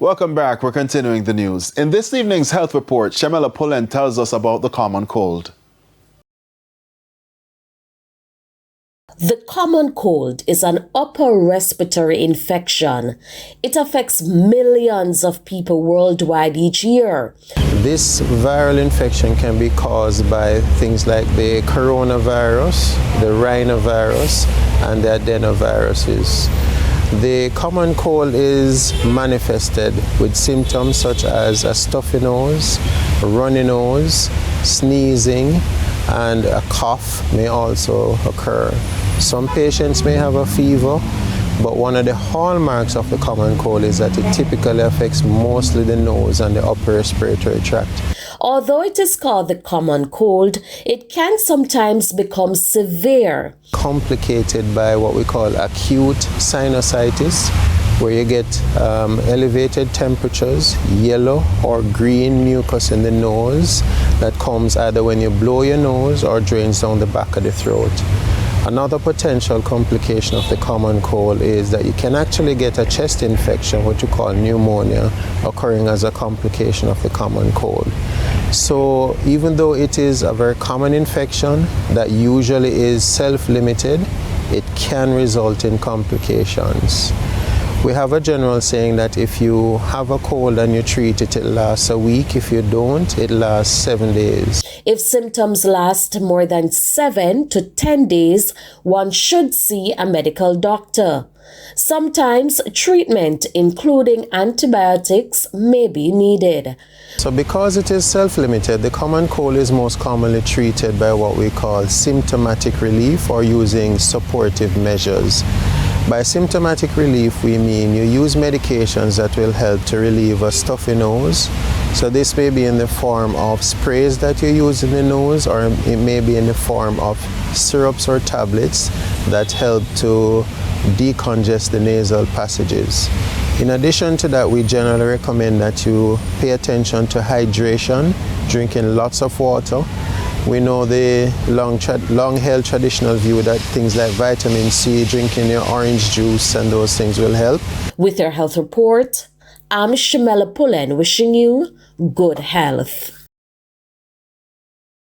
Welcome back. We're continuing the news. In this evening's health report, Shamela Pullen tells us about the common cold. The common cold is an upper respiratory infection. It affects millions of people worldwide each year. This viral infection can be caused by things like the coronavirus, the rhinovirus, and the adenoviruses. The common cold is manifested with symptoms such as a stuffy nose, runny nose, sneezing, and a cough may also occur. Some patients may have a fever, but one of the hallmarks of the common cold is that it typically affects mostly the nose and the upper respiratory tract. Although it is called the common cold, it can sometimes become severe. Complicated by what we call acute sinusitis, where you get elevated temperatures, yellow or green mucus in the nose that comes either when you blow your nose or drains down the back of the throat. Another potential complication of the common cold is that you can actually get a chest infection, what you call pneumonia, occurring as a complication of the common cold. So even though it is a very common infection that usually is self-limited, it can result in complications. We have a general saying that if you have a cold and you treat it, it lasts a week. If you don't, it lasts 7 days. If symptoms last more than 7 to 10 days, one should see a medical doctor. Sometimes treatment, including antibiotics, may be needed. So because it is self-limited, the common cold is most commonly treated by what we call symptomatic relief or using supportive measures. By symptomatic relief, we mean you use medications that will help to relieve a stuffy nose. So this may be in the form of sprays that you use in the nose, or it may be in the form of syrups or tablets that help to decongest the nasal passages. In addition to that, we generally recommend that you pay attention to hydration, drinking lots of water. We know the long-held traditional view that things like vitamin C, drinking your orange juice, and those things will help. With your health report, I'm Shamela Pullen wishing you good health.